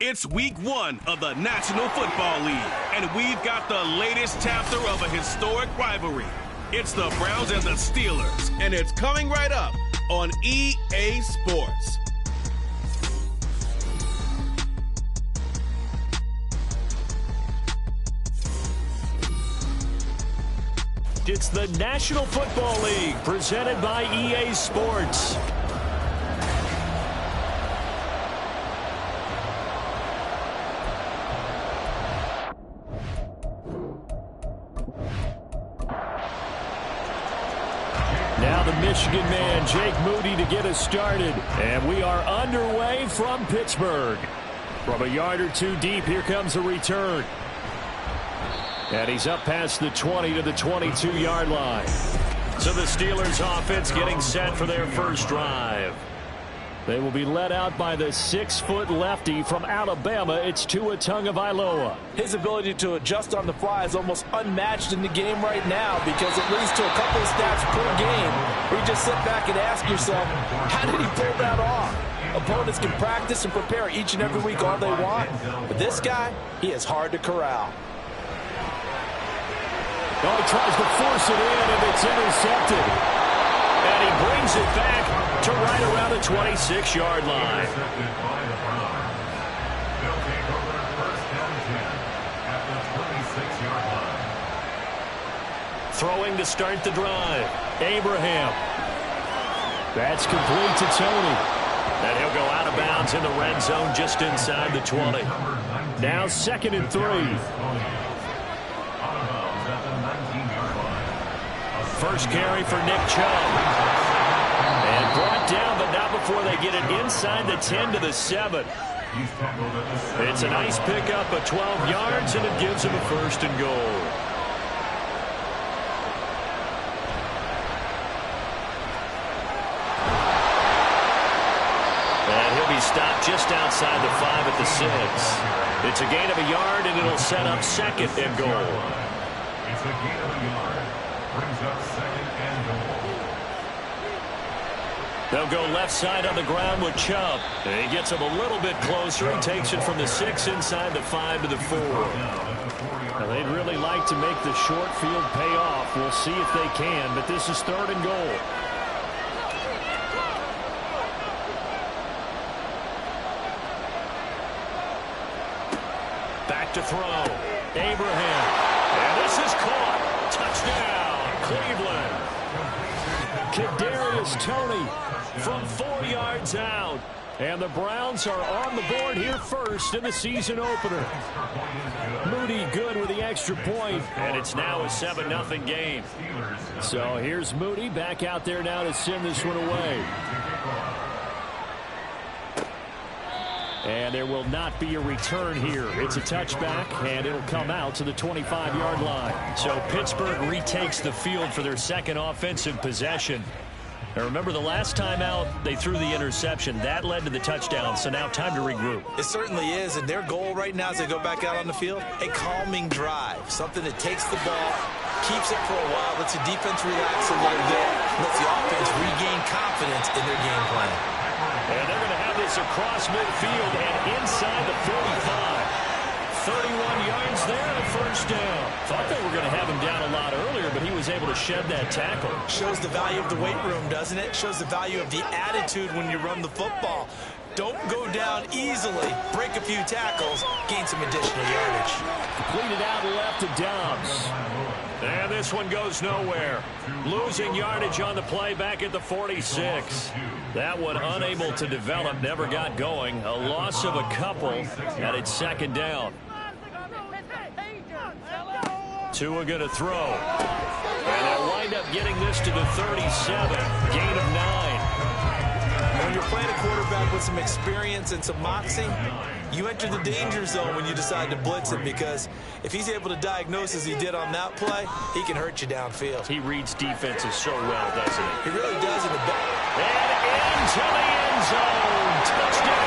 It's week 1 of the National Football League, and we've got the latest chapter of a historic rivalry. It's the Browns and the Steelers, and it's coming right up on EA Sports. It's the National Football League presented by EA Sports. Now the Michigan man, Jake Moody, to get us started. And we are underway from Pittsburgh. From a yard or two deep, here comes a return. And he's up past the 20 to the 22-yard line. So the Steelers offense getting set for their first drive. They will be led out by the 6-foot lefty from Alabama. It's Tua Tagovailoa. His ability to adjust on the fly is almost unmatched in the game right now because it leads to a couple of stats per game where you just sit back and ask yourself, how did he pull that off? Opponents can practice and prepare each and every week all they want, but this guy, he is hard to corral. Oh, he tries to force it in, and it's intercepted. And he brings it back to right around the 26-yard line. Throwing to start the drive. Abraham. That's complete to Tony. And he'll go out of bounds in the red zone just inside the 20. Now 2nd and 3. First carry for Nick Chubb. And brought down, but not before they get it inside the 10 to the 7. It's a nice pickup of 12 yards, and it gives him a 1st and goal. And he'll be stopped just outside the 5 at the 6. It's a gain of a yard, and it'll set up 2nd and goal. It's a gain of a yard. Brings up 2nd and goal. They'll go left side on the ground with Chubb. And he gets him a little bit closer. He takes it from the 6 inside the 5 to the 4. Now, they'd really like to make the short field pay off. We'll see if they can, but this is 3rd and goal. Back to throw. Abraham. And this is caught. Touchdown, Cleveland. Kadarius Toney from 4 yards out. And the Browns are on the board here first in the season opener. Moody good with the extra point, and it's now a 7-0 game. So here's Moody back out there now to send this one away. And there will not be a return here. It's a touchback, and it'll come out to the 25-yard line. So Pittsburgh retakes the field for their second offensive possession. Now remember, the last time out, they threw the interception. That led to the touchdown, so now time to regroup. It certainly is, and their goal right now as they go back out on the field, a calming drive, something that takes the ball, keeps it for a while, lets the defense relax a little bit, lets the offense regain confidence in their game plan. And they're going to have this across midfield and inside the 45. 31 yards there, a first down. Thought they were going to have him down a lot earlier, but he was able to shed that tackle. Shows the value of the weight room, doesn't it? Shows the value of the attitude when you run the football. Don't go down easily. Break a few tackles, gain some additional yardage. Completed out left to Dobbs. And this one goes nowhere. Losing yardage on the play back at the 46. That one unable to develop, never got going. A loss of a couple, and it's second down. Tua going to throw. And they'll wind up getting this to the 37. Gain of 9. When you're playing a quarterback with some experience and some moxie, you enter the danger zone when you decide to blitz him, because if he's able to diagnose as he did on that play, he can hurt you downfield. He reads defenses so well, doesn't he? He really does in the back. And into the end zone. Touchdown.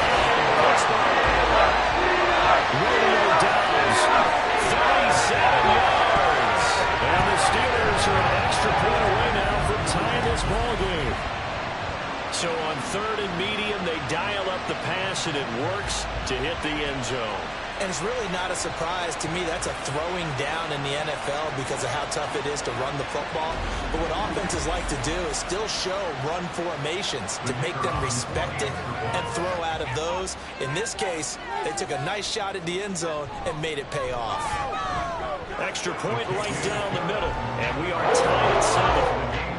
Radio Downs. 37 yards. And the Steelers are an extra point away now from tying this ball game. So on third and medium, they dial up the pass, and it works to hit the end zone. And it's really not a surprise to me. That's a throwing down in the NFL because of how tough it is to run the football. But what offenses like to do is still show run formations to make them respect it and throw out of those. In this case, they took a nice shot at the end zone and made it pay off. Extra point right down the middle, and we are tied at 7.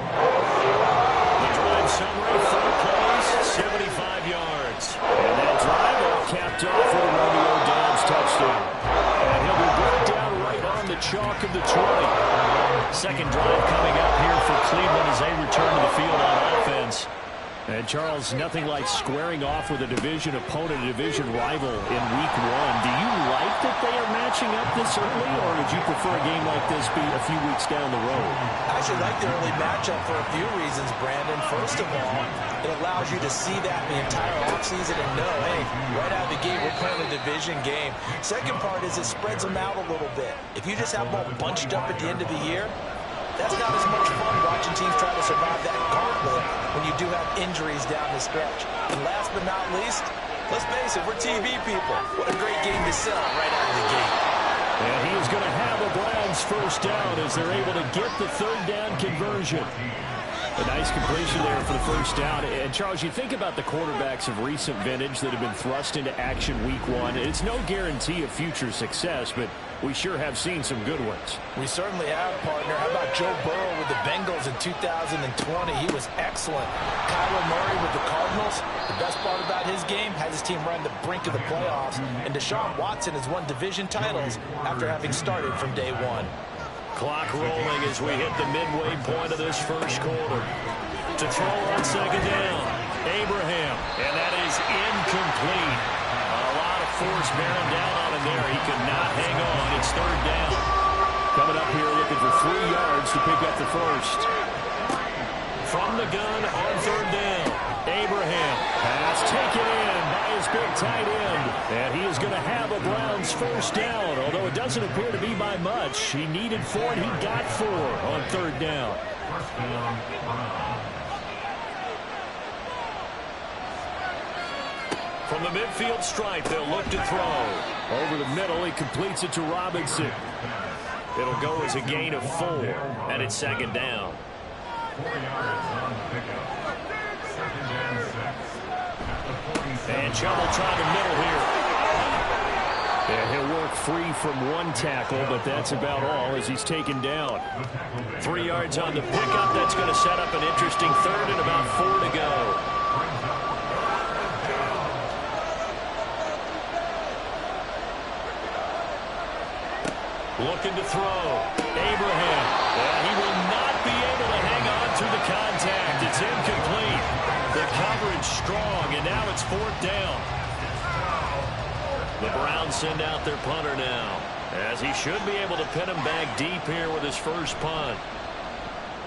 Summary, 4 plays, 75 yards. And that drive all capped off with a Romeo Dobbs touchdown. And he'll be brought down right on the chalk of the 20. Second drive coming up here for Cleveland as they return to the field on offense. And, Charles, nothing like squaring off with a division opponent, a division rival in Week 1. Do you like that they are matching up this early, or would you prefer a game like this be a few weeks down the road? I actually like the early matchup for a few reasons, Brandon. First of all, it allows you to see that the entire offseason and know, hey, right out of the gate, we're playing a division game. Second part is it spreads them out a little bit. If you just have them all bunched up at the end of the year, that's not as much fun watching teams try to survive that gauntlet when you do have injuries down the stretch. And last but not least, let's face it, we're TV people. What a great game to sell right out of the gate. And he is going to have a Browns first down as they're able to get the third down conversion. A nice completion there for the first down. And, Charles, you think about the quarterbacks of recent vintage that have been thrust into action Week 1. It's no guarantee of future success, but we sure have seen some good ones. We certainly have, partner. How about Joe Burrow with the Bengals in 2020? He was excellent. Kyler Murray with the Cardinals. The best part about his game, has his team right on the brink of the playoffs. And Deshaun Watson has won division titles after having started from day one. Clock rolling as we hit the midway point of this first quarter. To throw on second down, Abraham, and that is incomplete. A lot of force bearing down on him there. He could not hang on. It's third down. Coming up here looking for 3 yards to pick up the first. From the gun on third down, Abraham. Pass taken in by his big tight end. And he is going to have a Browns first down, although it doesn't appear to be by much. He needed 4, and he got 4 on third down. From the midfield stripe, they'll look to throw. Over the middle, he completes it to Robinson. It'll go as a gain of 4, and it's second down. 4 yards on the pickup. Second and 6. And Chubb will try the middle here. And he'll work free from one tackle, but that's about all as he's taken down. 3 yards on the pickup. That's going to set up an interesting third and about 4 to go. Looking to throw. Abraham. And he will not be able to hang on to the contact. It's incomplete. The coverage strong, and now it's 4th down. The Browns send out their punter now, as he should be able to pin him back deep here with his first punt.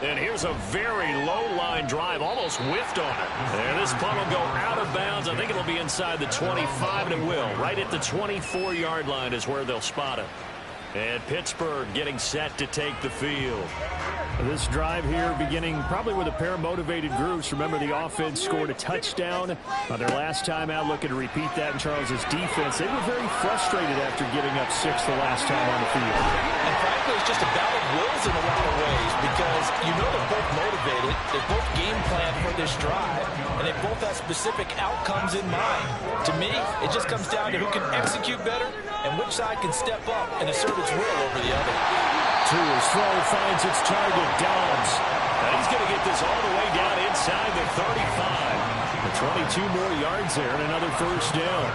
And here's a very low-line drive, almost whiffed on it. And this punt will go out of bounds. I think it'll be inside the 25, and it will. Right at the 24-yard line is where they'll spot it. And Pittsburgh getting set to take the field. This drive here beginning probably with a pair of motivated groups. Remember, the offense scored a touchdown on their last time out, looking to repeat that in Charles's defense. They were very frustrated after giving up 6 the last time on the field. And frankly, it's just a battle of wills in a lot of ways, because you know they're both motivated, they both game plan for this drive, and they both have specific outcomes in mind. To me, it just comes down to who can execute better and which side can step up and assert its will over the other. Tua's throw finds its target, Dobbs. And he's going to get this all the way down inside the 35. The 22 more yards there and another first down.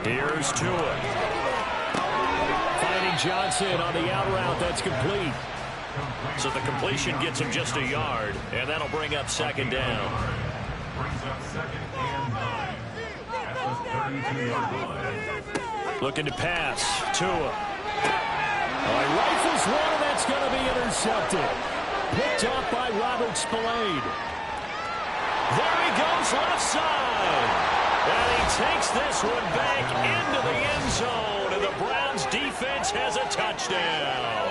Here's Tua. Finding Johnson on the out route. That's complete. So the completion gets him just a yard, and that'll bring up 2nd down. Brings up 2nd and 9 at the 32-yard line. Looking to pass. Tua. He rifles one, and that's going to be intercepted. Picked off by Robert Spillane. There he goes, left side. And he takes this one back into the end zone, and the Browns defense has a touchdown.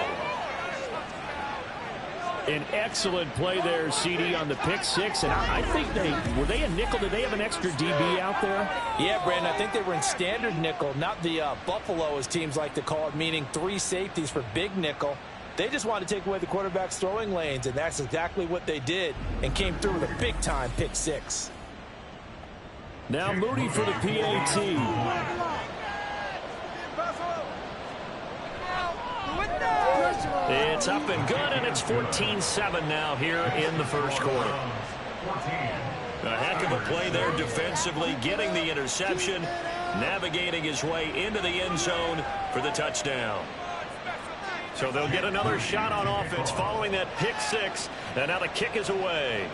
An excellent play there, CD, on the pick 6. And I think were they a nickel? Did they have an extra DB out there? Yeah, Brandon, I think they were in standard nickel, not the Buffalo, as teams like to call it, meaning 3 safeties for big nickel. They just wanted to take away the quarterback's throwing lanes, and that's exactly what they did, and came through with a big-time pick 6. Now Moody for the PAT. It's up and good, and it's 14-7 now here in the first quarter. A heck of a play there defensively, getting the interception, navigating his way into the end zone for the touchdown. So they'll get another shot on offense following that pick 6, and now the kick is away.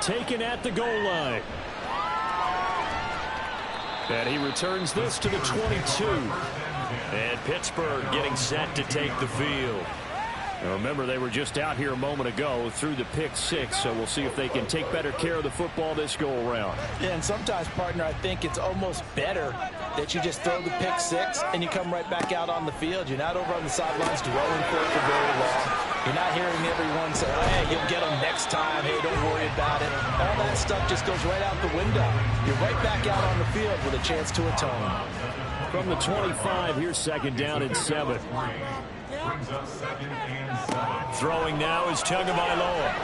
Taken at the goal line. And he returns this to the 22. And Pittsburgh getting set to take the field. Now remember, they were just out here a moment ago through the pick 6, so we'll see if they can take better care of the football this go-around. Yeah, and sometimes, partner, I think it's almost better that you just throw the pick 6 and you come right back out on the field. You're not over on the sidelines dwelling for it for very long. You're not hearing everyone say, oh, hey, you'll get them next time. Hey, don't worry about it. All that stuff just goes right out the window. You're right back out on the field with a chance to atone. From the 25, here's 2nd down and 7. Brings up 2nd and 7. Throwing now is Tagovailoa.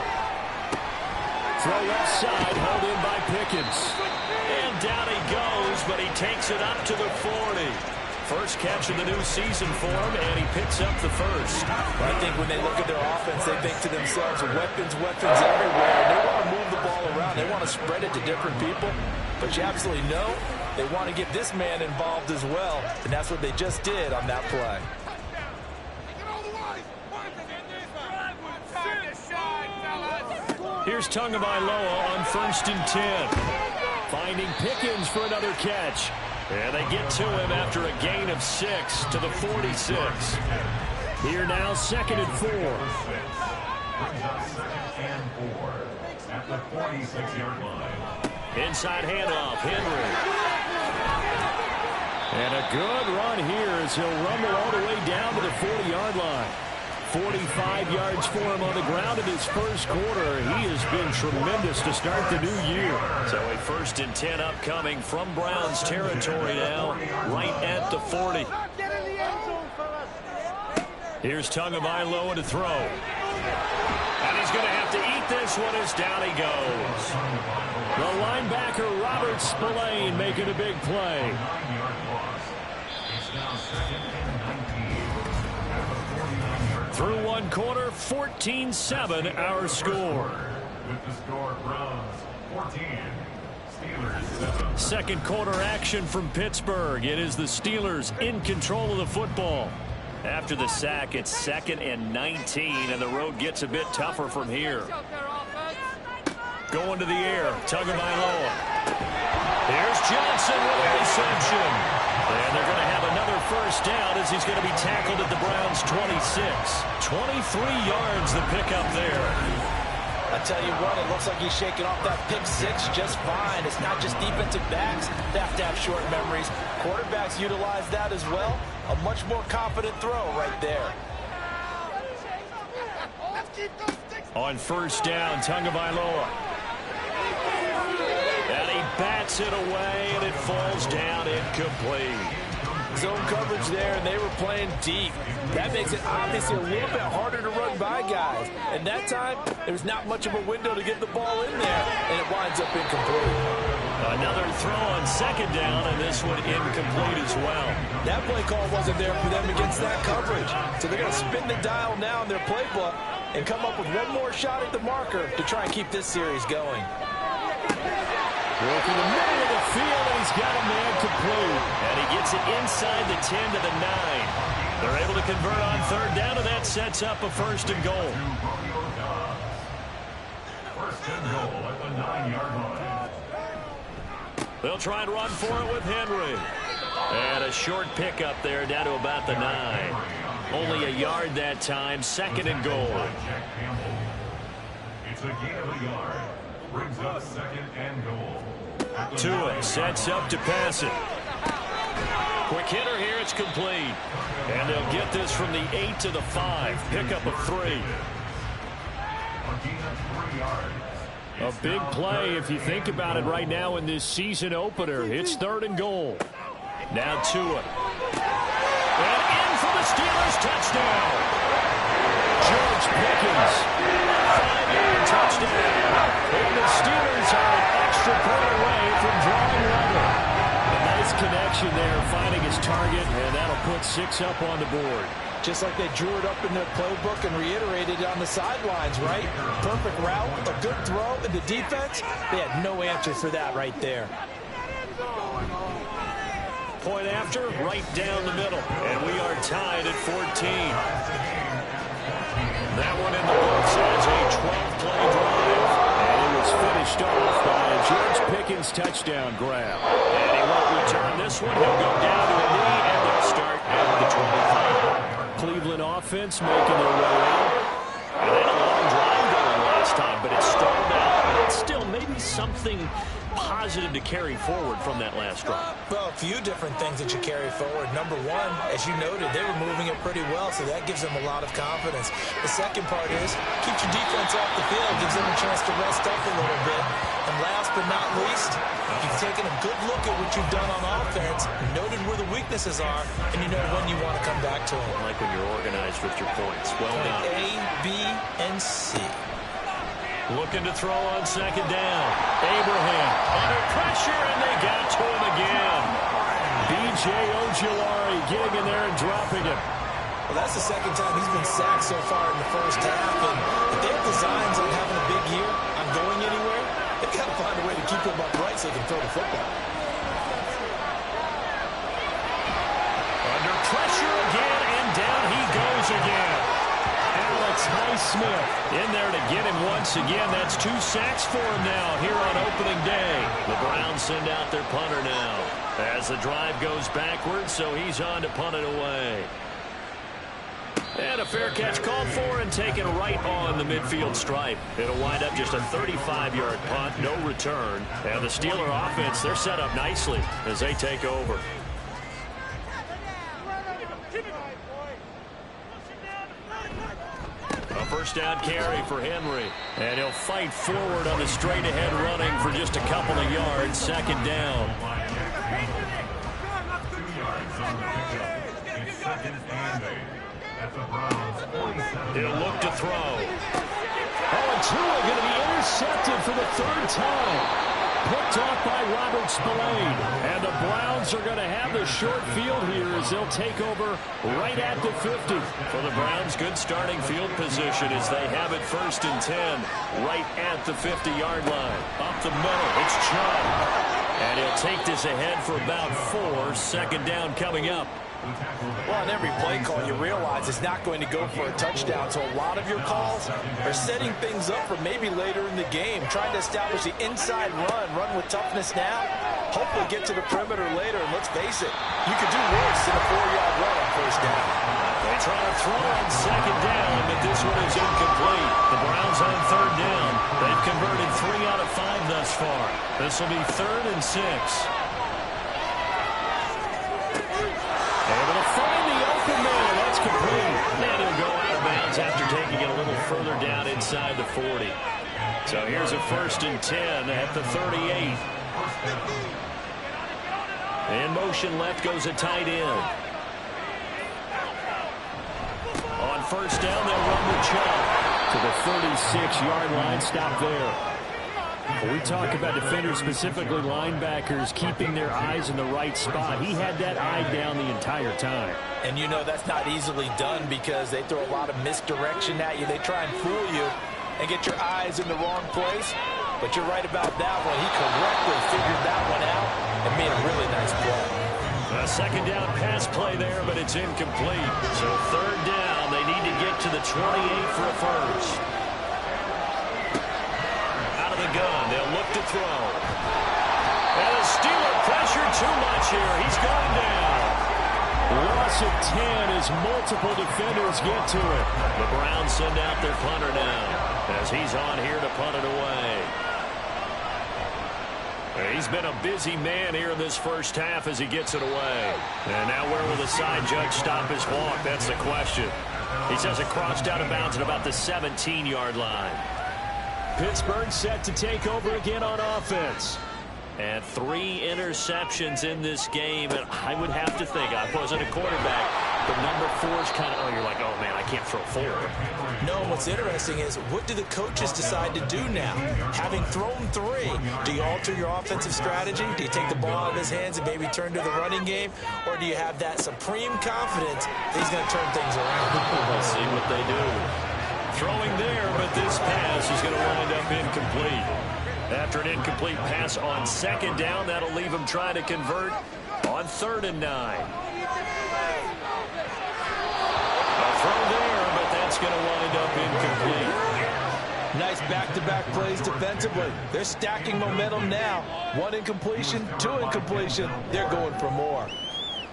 Throw left side, held in by Pickens. And down he goes, but he takes it up to the 40. First catch of the new season for him, and he picks up the first. I think when they look at their offense, they think to themselves, weapons everywhere. They want to move the ball around. They want to spread it to different people. But you absolutely know they want to get this man involved as well, and that's what they just did on that play. Here's Tagovailoa on 1st and 10. Finding Pickens for another catch. And they get to him after a gain of 6 to the 46. Here now, 2nd and 4. Brings up 2nd and 4 at the 46-yard line. Inside handoff, Henry. And a good run here as he'll rumble all the way down to the 40-yard line. 45 yards for him on the ground in his first quarter. He has been tremendous to start the new year. So a 1st and 10 upcoming from Browns territory now, right at the 40. Here's Tagovailoa to throw. And he's going to have to eat this one as down he goes. The linebacker, Robert Spillane, making a big play. 9-yard loss. It's now 2nd and 19. Through one quarter, 14-7 our score. With the score, Browns 14, Second quarter action from Pittsburgh. It is the Steelers in control of the football. After the sack, it's 2nd and 19, and the road gets a bit tougher from here. Going to the air, Tagovailoa. Here's Johnson with a reception. And they're going to have another first down as he's going to be tackled at the Browns' 26. 23 yards the pickup there. I tell you what, it looks like he's shaking off that pick six just fine. It's not just defensive backs that have to have short memories. Quarterbacks utilize that as well. A much more confident throw right there. On first down, Tagovailoa. And he bats it away, and it falls down incomplete. Zone coverage there, and they were playing deep. That makes it obviously a little bit harder to run by guys. And that time, there's not much of a window to get the ball in there, and it winds up incomplete. Another throw on second down, and this one incomplete as well. That play call wasn't there for them against that coverage. So they're going to spin the dial now in their playbook and come up with one more shot at the marker to try and keep this series going. Working the middle of the field, and he's got a man complete. And he gets it inside the 10 to the 9. They're able to convert on third down, and that sets up a first and goal. First and goal at the 9-yard line. They'll try and run for it with Henry. And a short pickup there down to about the 9. Only a yard that time, second and goal. It's a gain of a yard. Brings up second and goal. Tua sets up to pass it. Quick hitter here, it's complete. And they'll get this from the 8 to the 5. Pickup of 3. A big play if you think about it right now in this season opener. It's third and goal. Now Tua. And in for the Steelers touchdown. George Pickens. 5-yard touchdown. And the Steelers are an extra point away from drawing level. A nice connection there, finding his target, and that'll put 6 up on the board. Just like they drew it up in their playbook and reiterated it on the sidelines, right? Perfect route, a good throw, and the defense, they had no answer for that right there. Point after, right down the middle. And we are tied at 14. That one in the books as a 12-play drive. And it was finished off by a George Pickens touchdown grab. And he won't return this one. He'll go down to a knee, and they'll start at the 25. Cleveland offense making their way out. And they had a long drive going last time, but it stalled out. But still, maybe something positive to carry forward from that last drive. Well, a few different things that you carry forward. Number one, as you noted, they were moving it pretty well, so that gives them a lot of confidence. The second part is, keeps your defense off the field, gives them a chance to rest up a little bit. And last but not least, you've taken a good look at what you've done on offense, noted where the weaknesses are, and you know when you want to come back to them. I like when you're organized with your points. Well done. A, B, and C. Looking to throw on second down. Abraham under pressure, and they got to him again. B.J. Ojulari getting in there and dropping him. Well, that's the second time he's been sacked so far in the first half. And if they have designs on having a big year, on going anywhere, they've got to find a way to keep him upright so they can throw the football. Under pressure again, and down he goes again. Alex Highsmith in there to get him once again. That's 2 sacks for him now here on opening day. The Browns send out their punter now as the drive goes backwards, so he's on to punt it away. And a fair catch called for and taken right on the midfield stripe. It'll wind up just a 35-yard punt, no return. And the Steeler offense, they're set up nicely as they take over. A first down carry for Henry. And he'll fight forward on the straight-ahead running for just a couple of yards. Second down. 2 yards on the pickup. It's second and 8. At the Browns' 47. He'll look to throw. Oh, and Tua going to be intercepted for the 3rd time. picked off by Robert Spillane. And the Browns are going to have the short field here as they'll take over right at the 50. For the Browns, good starting field position as they have it 1st and 10 right at the 50-yard line. Up the middle, it's Chubb. And he'll take this ahead for about 4. Second down coming up. Well, on every play call, you realize it's not going to go for a touchdown. So a lot of your calls are setting things up for maybe later in the game, trying to establish the inside run with toughness now, hopefully get to the perimeter later. And let's face it, you could do worse than a 4-yard run on 1st down. They try to throw on 2nd down, but this one is incomplete. The Browns on 3rd down. They've converted 3 out of 5 thus far. This will be 3rd and 6. Able to find the open man. That's complete. And he'll go out of bounds after taking it a little further down inside the 40. So here's a 1st and 10 at the 38. In motion left goes a tight end. On 1st down, they'll run the Chubb to the 36-yard line. Stop there. When we talk about defenders, specifically linebackers, keeping their eyes in the right spot, he had that eye down the entire time. And you know that's not easily done because they throw a lot of misdirection at you. They try and fool you and get your eyes in the wrong place. But you're right about that one. He correctly figured that one out and made a really nice play. A 2nd down pass play there, but it's incomplete. So 3rd down, they need to get to the 28 for a 1st. Gun. They'll look to throw. And the Steeler pressure too much here. He's going down. Loss of 10 as multiple defenders get to it. The Browns send out their punter now as he's on here to punt it away. He's been a busy man here in this 1st half as he gets it away. And now where will the side judge stop his walk? That's the question. He says it crossed out of bounds at about the 17-yard line. Pittsburgh set to take over again on offense. And 3 interceptions in this game. And I would have to think, I wasn't a quarterback, but number 4 is kind of, you're like, oh, man, I can't throw 4. No, what's interesting is what do the coaches decide to do now? Having thrown 3, do you alter your offensive strategy? Do you take the ball out of his hands and maybe turn to the running game? Or do you have that supreme confidence that he's going to turn things around? We'll see what they do. Throwing there, but this pass is going to wind up incomplete. After an incomplete pass on 2nd down, that'll leave him trying to convert on 3rd and 9. A throw there, but that's going to wind up incomplete. Nice back-to-back plays defensively. They're stacking momentum now. 1 incompletion, 2 incompletion. They're going for more.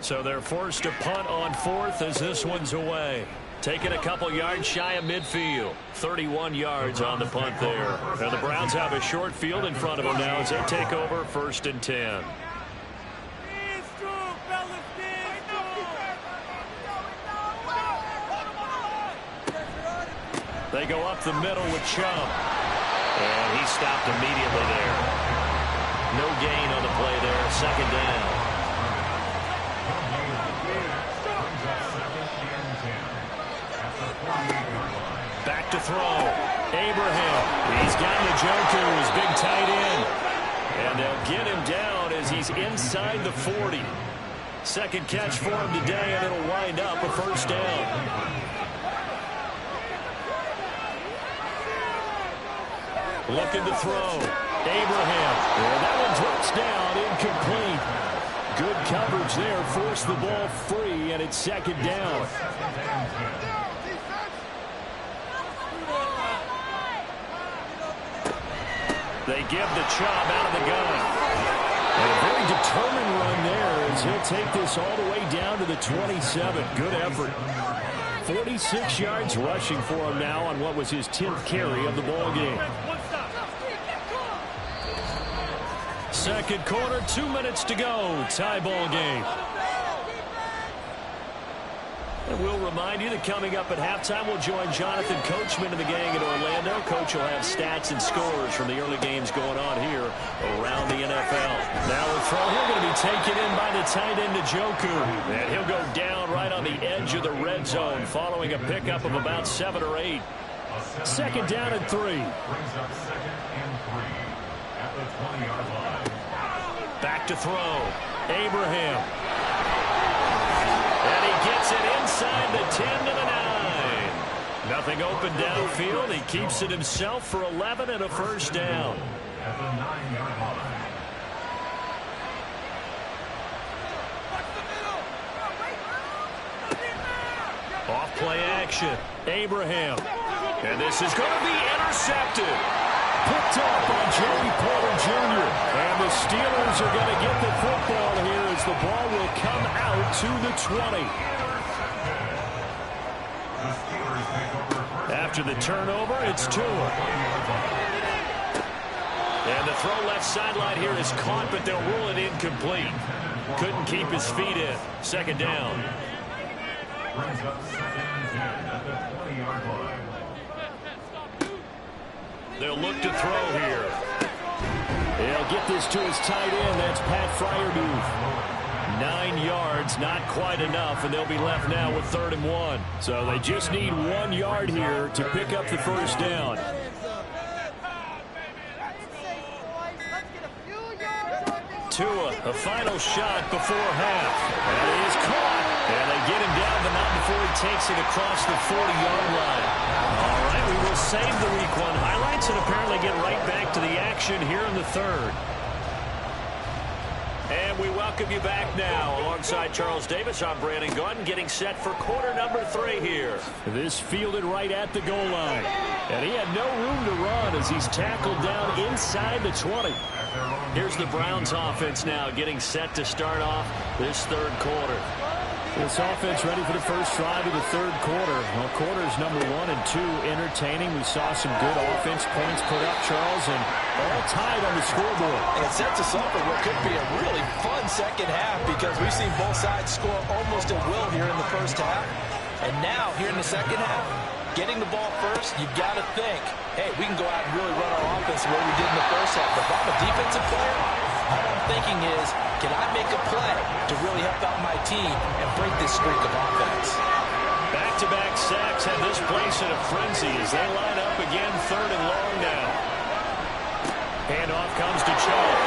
So they're forced to punt on 4th as this one's away. Taking a couple yards shy of midfield. 31 yards on the punt there. And the Browns have a short field in front of them now as they take over 1st and 10. They go up the middle with Chubb. And he stopped immediately there. No gain on the play there. 2nd down. Back to throw. Abraham. He's got Njoku, his big tight end. And they'll get him down as he's inside the 40. 2nd catch for him today, and it'll wind up a 1st down. Looking to throw. Abraham. And that one drops down, incomplete. Good coverage there. Forced the ball free, and it's 2nd down. They give the Chubb out of the gun. And a very determined run there as he'll take this all the way down to the 27. Good effort. 46 yards rushing for him now on what was his 10th carry of the ball game. 2nd quarter, 2 minutes to go. Tie ball game. And we'll remind you that coming up at halftime, we'll join Jonathan Coachman and the gang in Orlando. Coach will have stats and scores from the early games going on here around the NFL. Now the throw here going to be taken in by the tight end Njoku. And he'll go down right on the edge of the red zone following a pickup of about 7 or 8. 2nd down and 3. at the 20-yard line. Back to throw. Abraham. And he gets it inside the 10 to the 9. Nothing open downfield. He keeps it himself for 11 and a first down. At the 9-yard line. Off play action. Abraham. And this is going to be intercepted. Picked up by Joey Porter Jr. And the Steelers are going to get the football here as the ball will come out to the 20. After the turnover, it's Tua. And the throw left sideline here is caught, but they'll rule it incomplete. Couldn't keep his feet in. Second down. Brings up 2nd and 10 at the 20-yard line. They'll look to throw here. They'll get this to his tight end. That's Pat Freiermuth. 9 yards, not quite enough, and they'll be left now with 3rd and 1. So they just need 1 yard here to pick up the first down. Tua, a final shot before half. And he is caught. And they get him down, but not before he takes it across the 40-yard line. All right, we will save the Week 1 highlights and apparently get right back to the action here in the 3rd. And we welcome you back now. Alongside Charles Davis, I'm Brandon Gaudin, getting set for quarter number 3 here. This fielded right at the goal line. And he had no room to run as he's tackled down inside the 20. Here's the Browns offense now getting set to start off this 3rd quarter. This offense ready for the first drive of the 3rd quarter. Well, quarters number 1 and 2 entertaining. We saw some good offense points put up, Charles, and all tied on the scoreboard. And it sets us up for what could be a really fun second half because we've seen both sides score almost at will here in the first half. And now, here in the second half, getting the ball first, you've got to think, hey, we can go out and really run our offense the way we did in the first half. But if I'm a defensive player, all I'm thinking is, can I make a play to really help out my team and break this streak of offense? Back-to-back sacks have this place in a frenzy as they line up again 3rd and long now. Handoff comes to Chubb.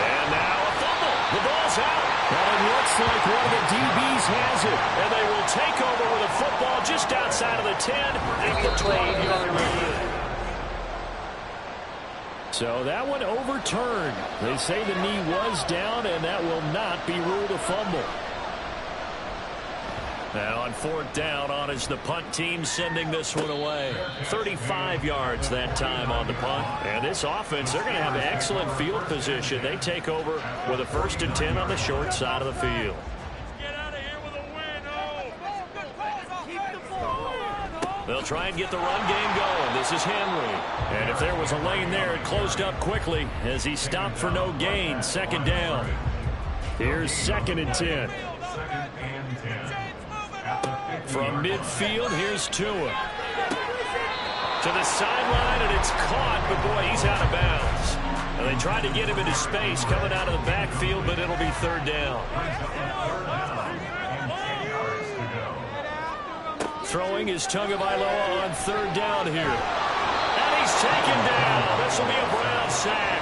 And now a fumble. The ball's out. And it looks like one of the DBs has it. And they will take over with a football just outside of the 10 at the 20-yard line. So that one overturned. They say the knee was down, and that will not be ruled a fumble. Now on 4th down, on is the punt team sending this one away. 35 yards that time on the punt. And this offense, they're going to have excellent field position. They take over with a 1st and 10 on the short side of the field. They'll try and get the run game going. This is Henry. And if there was a lane there, it closed up quickly as he stopped for no gain. 2nd down. Here's 2nd and 10. 2nd and 10. From midfield, here's Tua. To the sideline, and it's caught, but boy, he's out of bounds. And they tried to get him into space coming out of the backfield, but it'll be 3rd down. Throwing is Tagovailoa on 3rd down here. And he's taken down. This will be a Brown sack.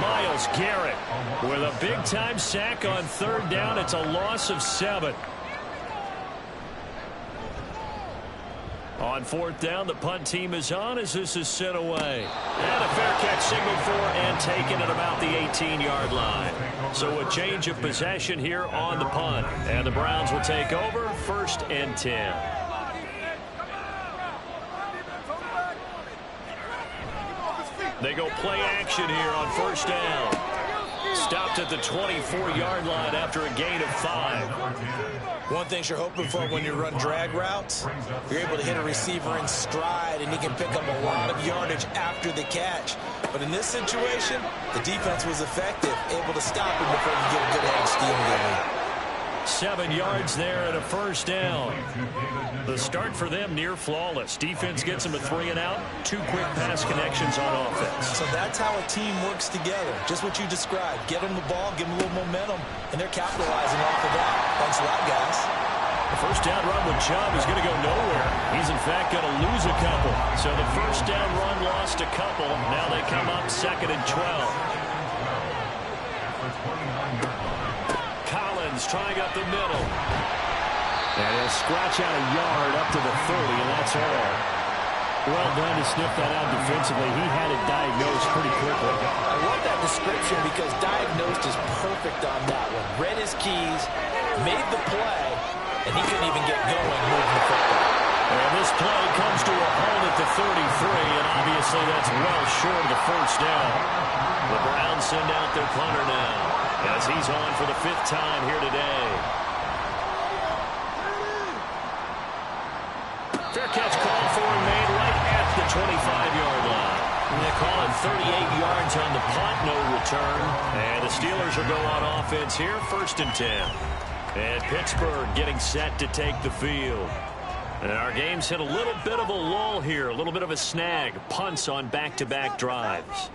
Myles Garrett with a big-time sack on 3rd down. It's a loss of 7. On 4th down, the punt team is on as this is sent away. And a fair catch signaled for and taken at about the 18-yard line. So a change of possession here on the punt. And the Browns will take over 1st and 10. They go play action here on 1st down. Stopped at the 24-yard line after a gain of 5. One thing you're hoping for when you run drag routes, you're able to hit a receiver in stride, and he can pick up a lot of yardage after the catch. But in this situation, the defense was effective, able to stop him before he get a good head of steam going. 7 yards there and a 1st down. The start for them near flawless. Defense gets them a 3 and out. 2 quick pass connections on offense. So that's how a team works together. Just what you described. Get them the ball, give them a little momentum, and they're capitalizing off of that. Thanks a lot, guys. first down run with Chubb is going to go nowhere. He's, in fact, going to lose a couple. So the first down run lost a couple. Now they come up 2nd and 12. Collins trying up the middle. And he'll scratch out a yard up to the 30, and that's all. Well done to sniff that out defensively. He had it diagnosed pretty quickly. I love that description because diagnosed is perfect on that one. Read his keys, made the play, and he couldn't even get going moving the football. And this play comes to a halt at the 33, and obviously that's well short of the first down. The Browns send out their punter now as he's on for the 5th time here today. Fair catch call for him made right at the 25-yard line. And they call it 38 yards on the punt, no return. And the Steelers will go on offense here, 1st and 10. And Pittsburgh getting set to take the field. And our game's hit a little bit of a lull here, a little bit of a snag. Punts on back-to-back drives.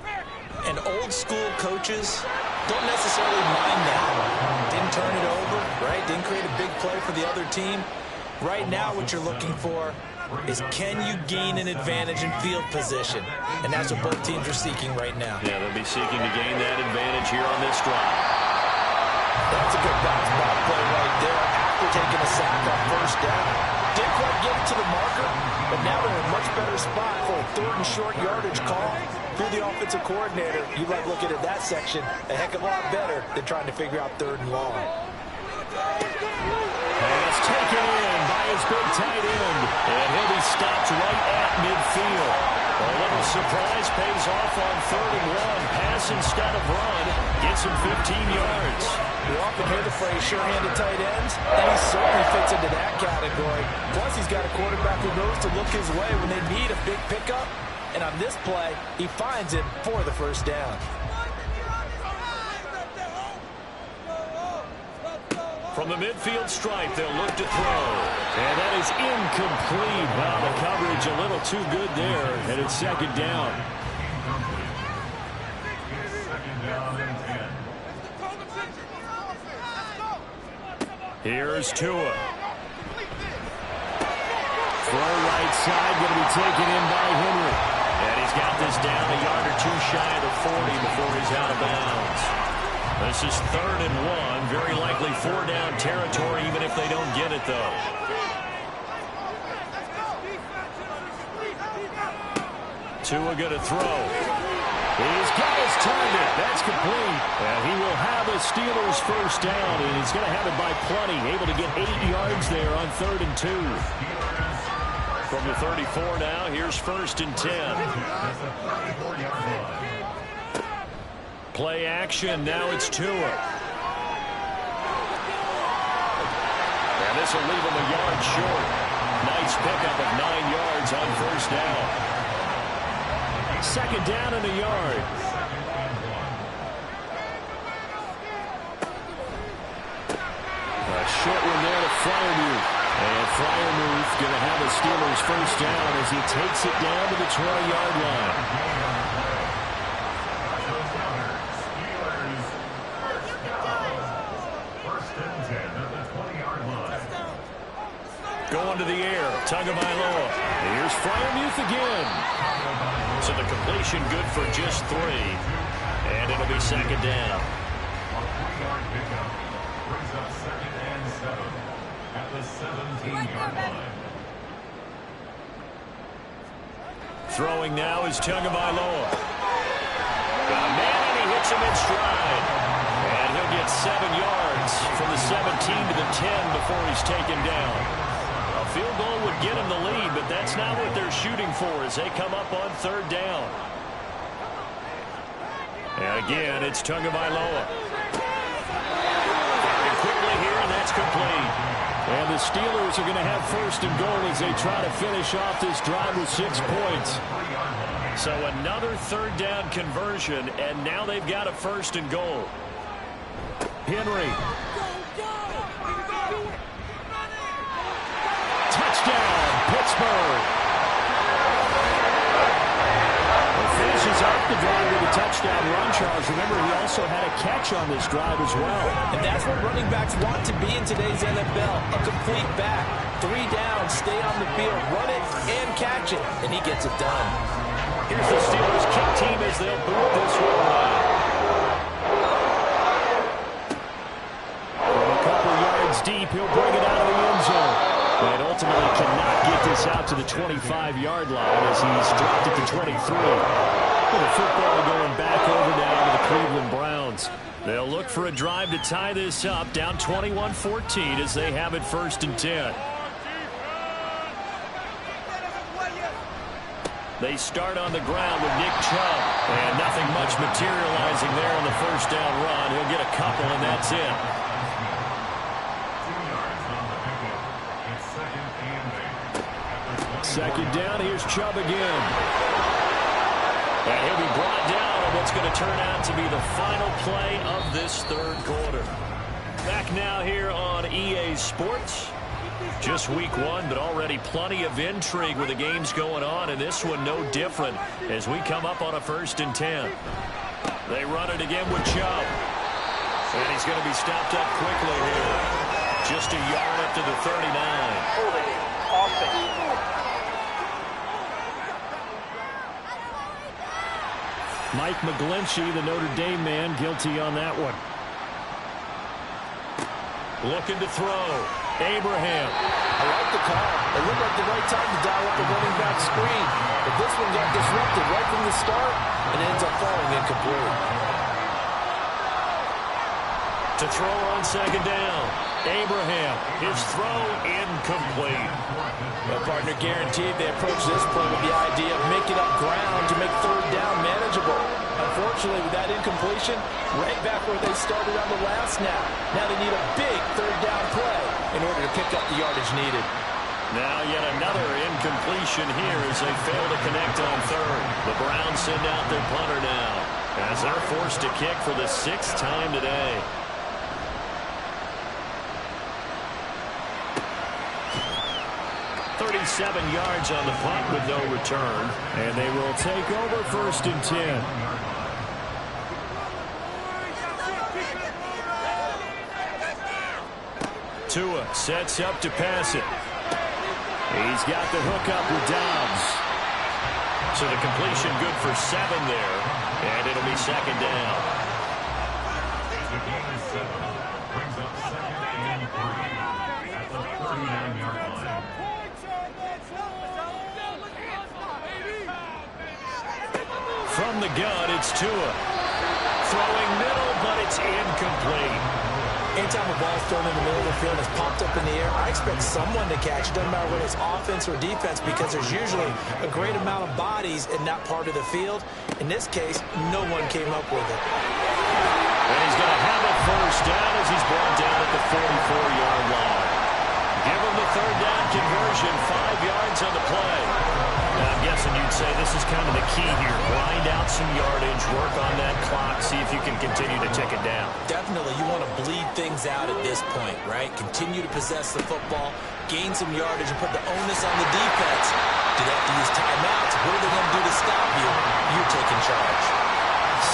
And old-school coaches don't necessarily mind that. Didn't turn it over, right? Didn't create a big play for the other team. Right now what you're looking for is can you gain an advantage in field position? And that's what both teams are seeking right now. Yeah, they'll be seeking to gain that advantage here on this drive. That's a good bounce back play right there after taking a sack on 1st down. Didn't quite get it to the marker, but now they're in a much better spot for a 3rd and short yardage call. Through the offensive coordinator, you like looking at that section a heck of a lot better than trying to figure out 3rd and long. Pass taken in by his big tight end. And he'll be stopped right at midfield. A little surprise pays off on 3rd and 1. Pass instead of run. Gets him 15 yards. You often hear the phrase sure-handed tight ends, and he certainly fits into that category. Plus, he's got a quarterback who knows to look his way when they need a big pickup. And on this play, he finds him for the 1st down. From the midfield stripe, they'll look to throw. And that is incomplete. Wow, the coverage a little too good there. And it's 2nd down. 2nd down and 10. Here's Tua. Throw right side, going to be taken in by Henry. And he's got this down a yard or two shy of the 40 before he's out of bounds. This is 3rd and 1. Very likely 4-down territory, even if they don't get it, though. Tua going to throw. He's got his target. That's complete. And he will have a Steelers 1st down, and he's going to have it by plenty. Able to get 8 yards there on 3rd and 2. From the 34 now, here's 1st and 10. Play action, now it's Tua. And this will leave him a yard short. Nice pickup of 9 yards on 1st down. 2nd down and a yard. A short one there to Freiermuth. And Freiermuth going to have a Steelers 1st down as he takes it down to the 20-yard line. Going to the air, Tagovailoa. Here's Freiermuth again. So the completion good for just 3. And it'll be 2nd down. Brings up 2nd and 7 at the 17-yard line. Throwing now is Tagovailoa. Got a man and he hits him in stride. And he'll get 7 yards from the 17 to the 10 before he's taken down. A field goal would get him the lead, but that's not what they're shooting for as they come up on 3rd down. And again, it's Tagovailoa. Firing quickly here, and that's complete. And the Steelers are going to have 1st and goal as they try to finish off this drive with 6 points. So another 3rd down conversion, and now they've got a 1st and goal. Henry. Touchdown, Pittsburgh. It finishes up the drive with a touchdown run, Charles. Remember, he also had a catch on this drive as well. And that's what running backs want to be in today's NFL. A complete back. 3 downs, stay on the field, run it, and catch it. And he gets it done. Here's the Steelers kick team as they'll boot this one away. From a couple yards deep, he'll bring it out of the end zone. And ultimately cannot get this out to the 25-yard line as he's dropped it to 23. With the football going back over now to the Cleveland Browns. They'll look for a drive to tie this up, down 21-14 as they have it 1st and 10. They start on the ground with Nick Chubb. And nothing much materializing there on the 1st down run. He'll get a couple, and that's it. Second down, here's Chubb again. And he'll be brought down on what's going to turn out to be the final play of this 3rd quarter. Back now here on EA Sports. Just week 1, but already plenty of intrigue with the games going on, and this one no different as we come up on a 1st and 10. They run it again with Chubb. And he's going to be stopped up quickly here. Just a yard up to the 39. Mike McGlinchey, the Notre Dame man, guilty on that one. Looking to throw. Abraham. I like the call. It looked like the right time to dial up the running back screen. But this one got disrupted right from the start and ends up falling incomplete. To throw on 2nd down. Abraham. His throw incomplete. Well, partner, guaranteed they approach this play with the idea of making up ground to make 3rd down manageable. Unfortunately, with that incompletion, right back where they started on the last snap. Now they need a big 3rd down play in order to pick up the yardage needed. Now yet another incompletion here as they fail to connect on 3rd. The Browns send out their punter now as they're forced to kick for the 6th time today. .37 yards on the punt with no return. And they will take over 1st and 10. Tua sets up to pass it. He's got the hook up with Dobbs. So the completion good for 7 there. And it'll be 2nd down. Brings up 2nd and 3 at the 39-yard line. From the gun, it's Tua. Throwing middle, but it's incomplete. Anytime a ball's thrown in the middle of the field and is popped up in the air, I expect someone to catch. Doesn't matter whether it's offense or defense, because there's usually a great amount of bodies in that part of the field. In this case, no one came up with it. And he's going to have a 1st down as he's brought down at the 44-yard line. Give him the 3rd down conversion, 5 yards on the play. Now, I'm guessing you'd say this is kind of the key here. Grind out some yardage, work on that clock, see if you can continue to tick it down. Definitely, you want to bleed things out at this point, right? Continue to possess the football, gain some yardage, and put the onus on the defense. Do they have to use timeouts? What are they going to do to stop you? You're taking charge.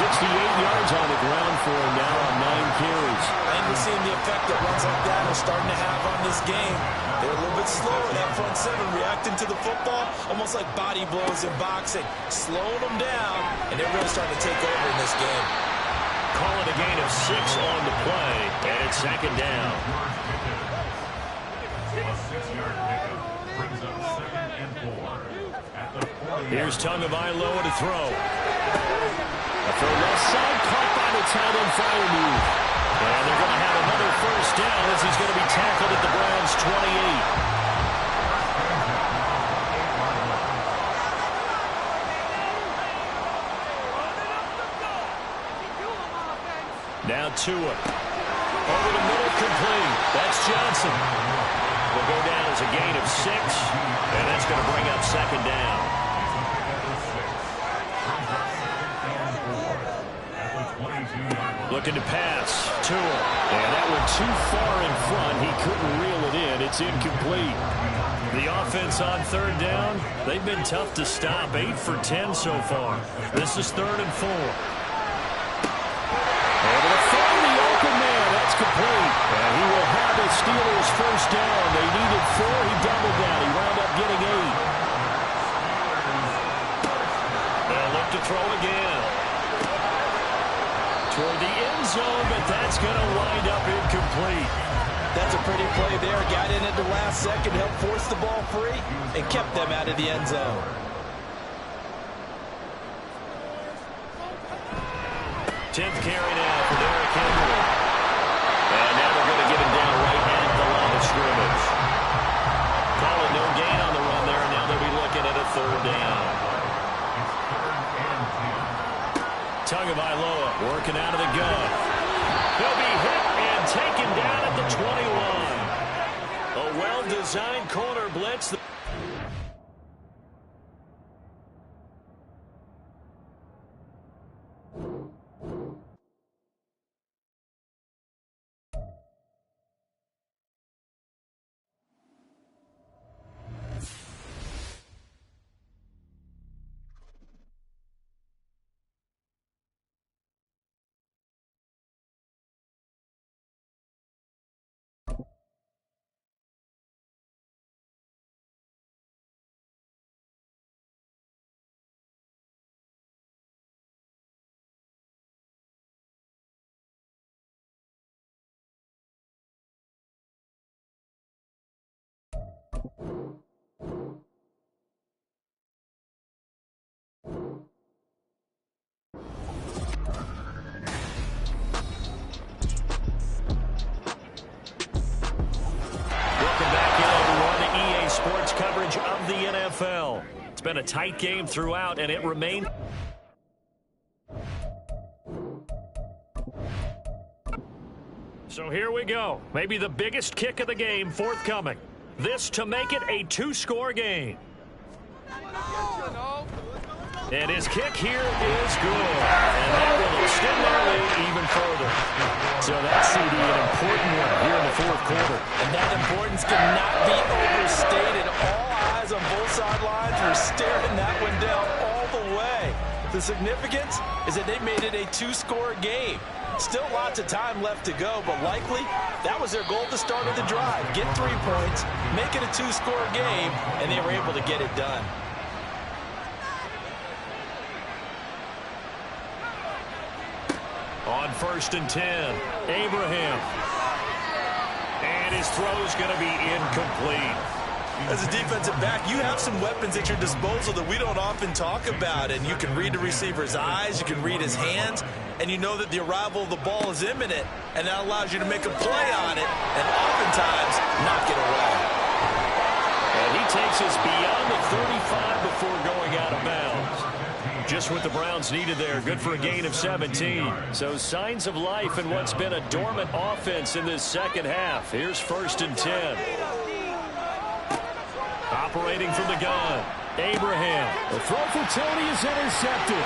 68 yards on the ground for him now on 9 carries. And we're seeing the effect that runs like that are starting to have on this game. They're a little bit slower, that front 7, reacting to the football, almost like body blows in boxing, slowing them down, and they're really starting to take over in this game. Call it a gain of 6 on the play, and it's 2nd down. A 6-yard pickup brings up 2nd and 4 at the 40. Here's Tagovailoa to throw. A throw left side, caught by the tight end Freiermuth. And they're going to have another 1st down as he's going to be tackled at the Browns' 28. Now Tua. Over the middle, complete. That's Johnson. Will go down as a gain of 6, and that's going to bring up 2nd down. Looking to pass. Tua. And that went too far in front. He couldn't reel it in. It's it's incomplete. The offense on third down, they've been tough to stop. 8 for 10 so far. This is 3rd and 4. Able to find the open man. That's complete. And he will have the Steelers first down. They needed 4. He doubled down. He wound up getting 8. They'll look to throw again. Toward the end zone, but that's going to wind up incomplete. That's a pretty play there. Got in at the last second, helped force the ball free, and kept them out of the end zone. Tenth carry now for Derrick Henry. And now they're going to get him down right at the line of scrimmage. Call it no gain on the run there, and now they'll be looking at a 3rd down. Tagovailoa working out of the gun. He'll be hit and taken down at the 21. A well-designed corner blitz. Coverage of the NFL. It's been a tight game throughout, and it remained. So here we go. Maybe the biggest kick of the game forthcoming. This to make it a 2-score game. And his kick here is good. And that will extend their lead even further. So that's CD, an important one here in the 4th quarter. And that importance cannot be overstated. All eyes on both sidelines were staring that one down all the way. The significance is that they made it a 2-score game. Still lots of time left to go, but likely that was their goal at the start of the drive. Get 3 points, make it a 2-score game, and they were able to get it done. On 1st and 10, Abraham. And his throw's going to be incomplete. As a defensive back, you have some weapons at your disposal that we don't often talk about, and you can read the receiver's eyes, you can read his hands, and you know that the arrival of the ball is imminent, and that allows you to make a play on it and oftentimes knock it away. And he takes us beyond the 35 before going out of bounds. Just what the Browns needed there. Good for a gain of 17. So signs of life in what's been a dormant offense in this second half. Here's 1st and 10. Operating from the gun, Abraham. The throw for Tony is intercepted.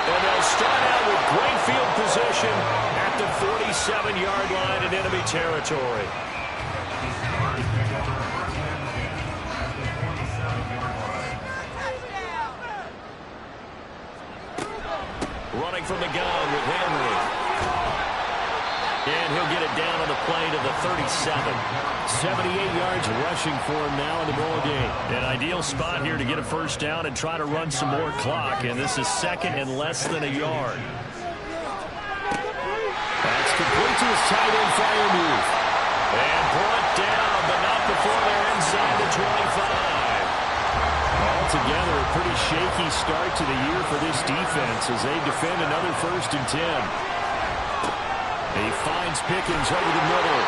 And they'll start out with great field position at the 47-yard line in enemy territory. Running from the gun with Henry. And he'll get it down on the play to the 37. 78 yards rushing for him now in the ball game. An ideal spot here to get a first down and try to run some more clock. And this is 2nd and less than a yard. That's complete to his tight end fire move. And brought down, but not before they're inside the 25. Altogether, a pretty shaky start to the year for this defense as they defend another 1st and 10. He finds Pickens over the middle.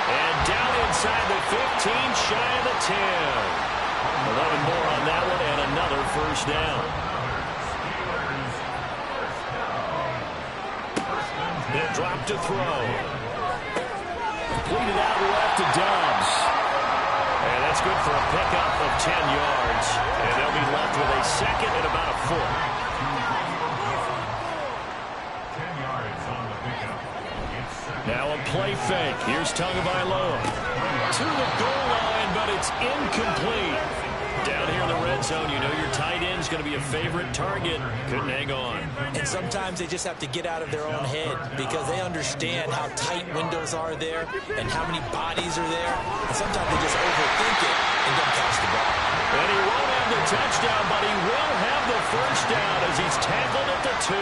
And down inside the 15, shy of the 10. 11 more on that one, and another first down. They'll drop to throw. Completed out left to Dobbs. And that's good for a pickup of 10 yards. And they'll be left with a 2nd and about a foot. 10 yards on the pickup. Now a play fake. Here's Tagovailoa. To the goal it's incomplete. Down here in the red zone, you know your tight end's going to be a favorite target. Couldn't hang on. And sometimes they just have to get out of their own head because they understand how tight windows are there and how many bodies are there. And sometimes they just overthink it and don't catch the ball. And he won't have the touchdown, but he will have the first down as he's tackled at the 2.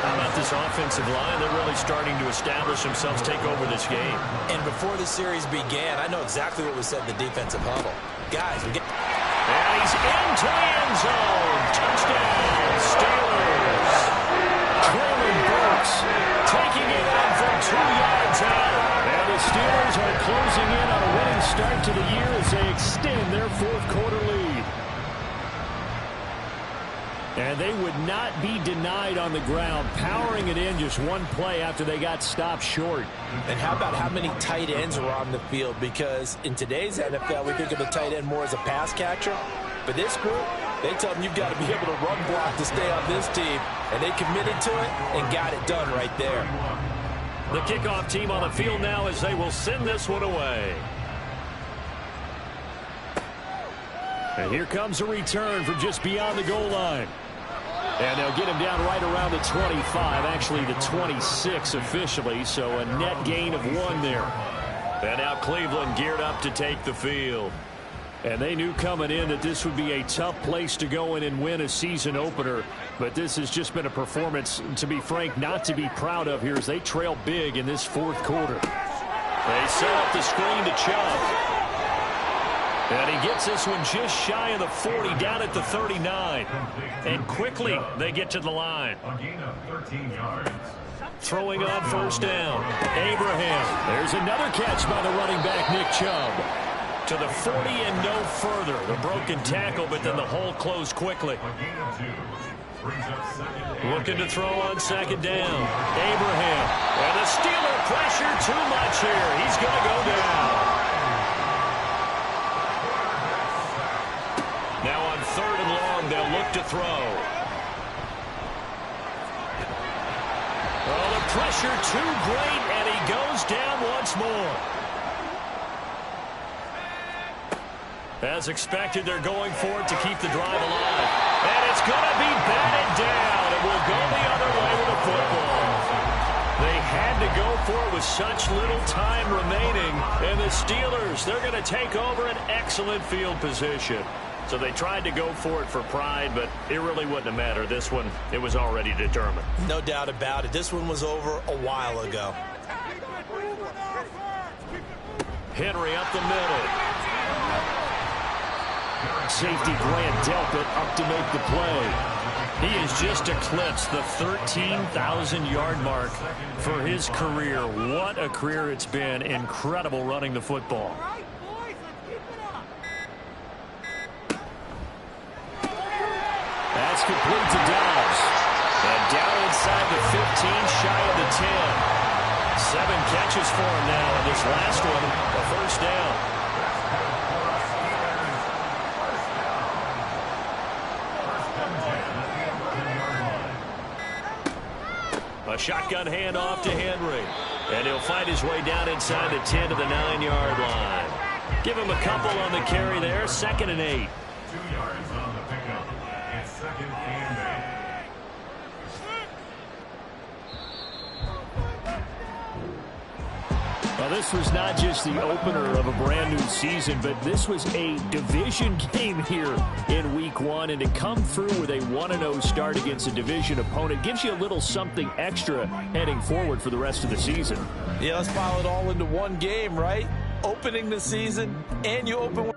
How about this offensive line? They're really starting to establish themselves, take over this game. And before the series began, I know exactly what was said in the defensive huddle. Guys, we get... And he's into the end zone. Touchdown, Steelers. Traylon Burks taking it on from 2 yards out. And the Steelers are closing in on a winning start to the year as they extend their fourth quarter lead. And they would not be denied on the ground, powering it in just one play after they got stopped short. And how about how many tight ends are on the field? Because in today's NFL, we think of the tight end more as a pass catcher. But this group, they tell them you've got to be able to run block to stay on this team. And they committed to it and got it done right there. The kickoff team on the field now as they will send this one away. And here comes a return from just beyond the goal line. And they'll get him down right around the 25, actually the 26 officially, so a net gain of 1 there. And now Cleveland geared up to take the field. And they knew coming in that this would be a tough place to go in and win a season opener. But this has just been a performance, to be frank, not to be proud of here as they trail big in this fourth quarter. They set up the screen to Chubb. And he gets this one just shy of the 40, down at the 39. And quickly they get to the line. A gain of 13 yards. Throwing on first down. Abraham. There's another catch by the running back, Nick Chubb. To the 40 and no further. The broken tackle, but then the hole closed quickly. A gain of 2. Brings up second. Looking to throw on second down. Abraham. And the Steeler pressure too much here. He's going to go down. Now on 3rd and long, they'll look to throw. Oh, the pressure too great, and he goes down once more. As expected, they're going for it to keep the drive alive. And it's going to be batted down. It will go the other way with the football. They had to go for it with such little time remaining. And the Steelers, they're going to take over an excellent field position. So they tried to go for it for pride, but it really wouldn't have mattered. This one, it was already determined. No doubt about it. This one was over a while ago. Henry up the middle. Safety Grant Delpit up to make the play. He has just eclipsed the 13,000-yard mark for his career. What a career it's been. Incredible running the football. That's complete to Dobbs. And down inside the 15, shy of the 10. 7 catches for him now, and this last one, a first down. A shotgun handoff to Henry. And he'll find his way down inside the 10 to the 9-yard line. Give him a couple on the carry there. 2nd and 8. 2 yards on the pickup. It's 2nd and 8. Well, this was not just the opener of a brand new season, but this was a division game here in week 1. And to come through with a 1-0 start against a division opponent gives you a little something extra heading forward for the rest of the season. Yeah, let's pile it all into one game, right? Opening the season, and you open